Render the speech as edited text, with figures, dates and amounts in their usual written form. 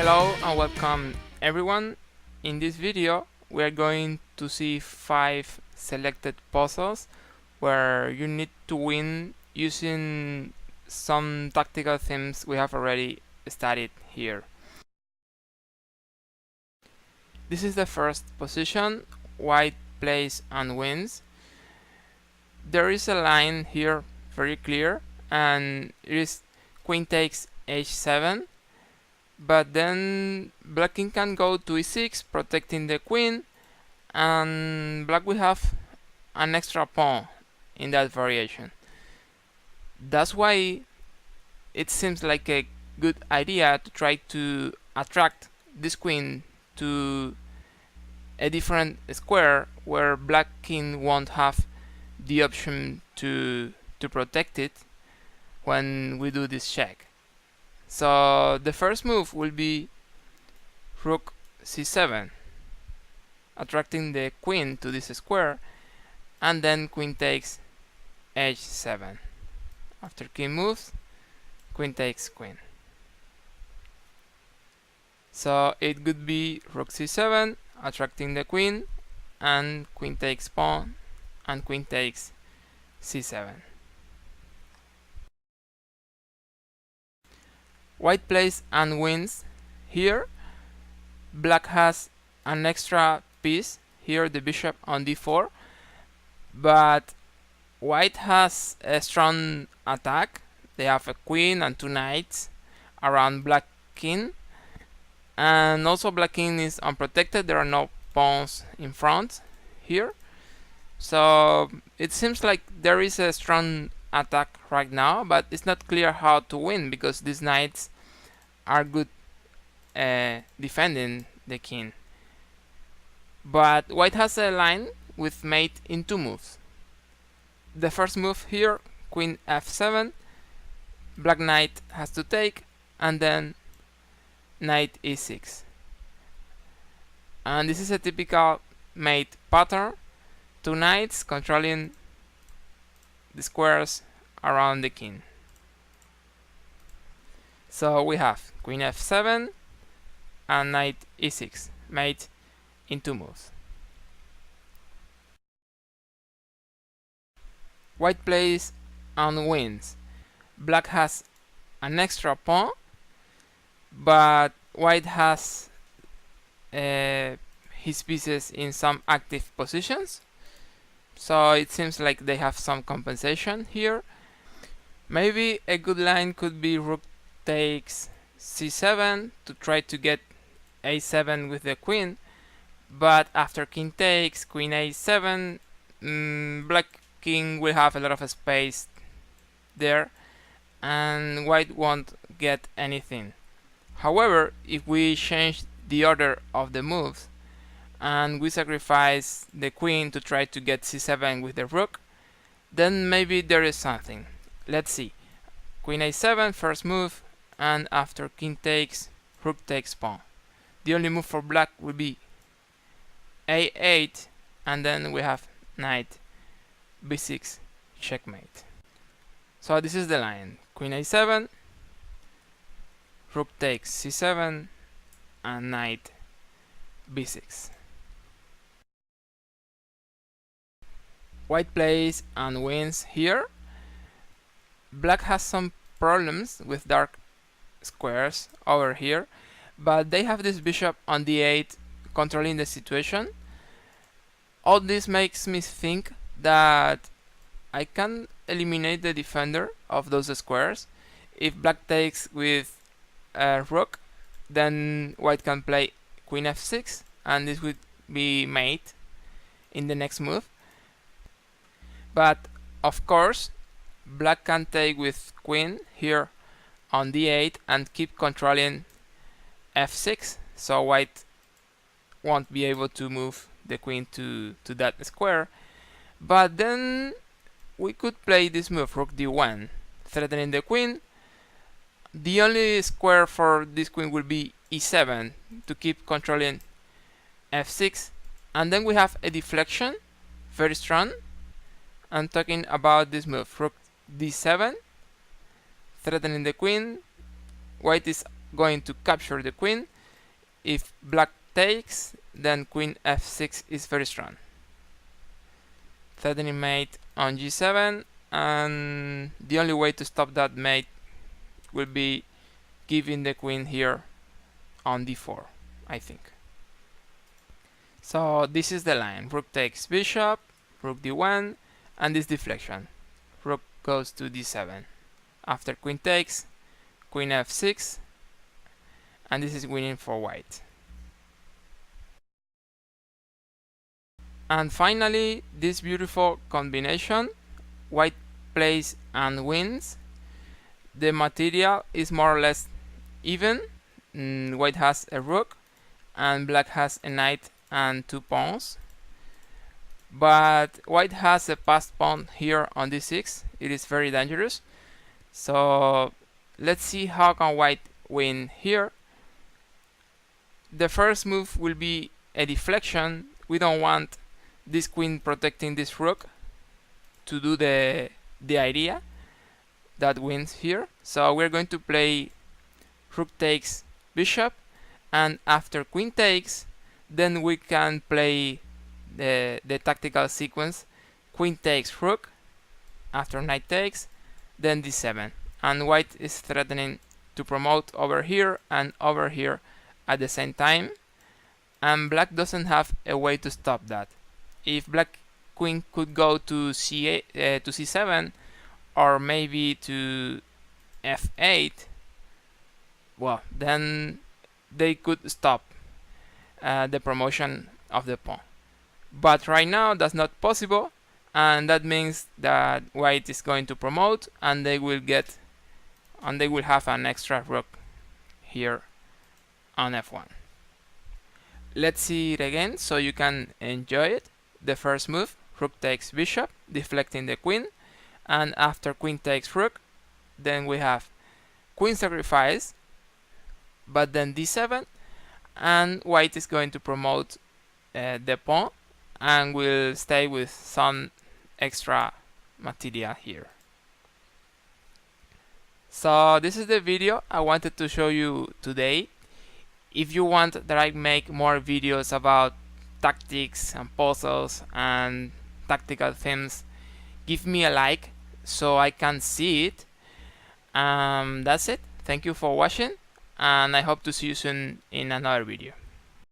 Hello and welcome everyone. In this video we are going to see 5 selected puzzles where you need to win using some tactical themes we have already studied here. This is the first position. White plays and wins. There is a line here very clear, and it is queen takes h7. But then black king can go to e6, protecting the queen, and black will have an extra pawn in that variation. That's why it seems like a good idea to try to attract this queen to a different square where black king won't have the option to protect it when we do this check. So the first move will be rook c7, attracting the queen to this square, and then queen takes h7. After king moves, queen takes queen. So it could be rook c7, attracting the queen, and queen takes pawn, and queen takes c7. White plays and wins. Here black has an extra piece, here the bishop on d4, but white has a strong attack. They have a queen and 2 knights around black king, and also black king is unprotected. There are no pawns in front here, so it seems like there is a strong attack right now, but it's not clear how to win because these knights are good defending the king. But white has a line with mate in 2 moves. The first move here, queen f7, black knight has to take, and then knight e6. And this is a typical mate pattern, 2 knights controlling the squares around the king. So we have queen f7 and knight e6, mate in 2 moves. White plays and wins. Black has an extra pawn, but white has his pieces in some active positions, so it seems like they have some compensation here. Maybe a good line could be rook takes c7 to try to get a7 with the queen, but after king takes queen a7, black king will have a lot of space there and white won't get anything. However, if we change the order of the moves and we sacrifice the queen to try to get c7 with the rook, then maybe there is something. Let's see. Queen a7, first move, and after king takes, rook takes pawn. The only move for black will be a8, and then we have knight b6, checkmate. So this is the line. Queen a7, rook takes c7, and knight b6. White plays and wins here. Black has some problems with dark squares over here, but they have this bishop on d8 controlling the situation. All this makes me think that I can eliminate the defender of those squares. If black takes with a rook, then white can play queen f6, and this would be mate in the next move. But of course black can take with queen here on d8 and keep controlling f6, so white won't be able to move the queen to that square. But then we could play this move, rook d1, threatening the queen. The only square for this queen will be e7 to keep controlling f6, and then we have a deflection, very strong. I'm talking about this move, rook d7, threatening the queen. White is going to capture the queen. If black takes, then queen f6 is very strong. Threatening mate on g7, and the only way to stop that mate will be giving the queen here on d4, I think. So this is the line. Rook takes bishop, rook d1, and this deflection. Rook goes to d7. After queen takes, queen f6, and this is winning for white. And finally, this beautiful combination, white plays and wins. The material is more or less even. White has a rook, and black has a knight and 2 pawns. But white has a passed pawn here on d6. It is very dangerous. So let's see how can white win here. The first move will be a deflection. We don't want this queen protecting this rook to do the idea that wins here. So we're going to play rook takes bishop, and after queen takes, then we can play the tactical sequence. Queen takes rook, after knight takes, then d7, and white is threatening to promote over here and over here at the same time, and black doesn't have a way to stop that. If black queen could go to c8 to c7, or maybe to f8, well, then they could stop the promotion of the pawn. But right now that's not possible, and that means that white is going to promote, and they will have an extra rook here on f1. Let's see it again so you can enjoy it. The first move, rook takes bishop, deflecting the queen, and after queen takes rook, then we have queen sacrifice, but then d7, and white is going to promote the pawn, and will stay with some extra material here. So this is the video I wanted to show you today. If you want that I make more videos about tactics and puzzles and tactical themes, give me a like so I can see it. That's it. Thank you for watching, and I hope to see you soon in another video.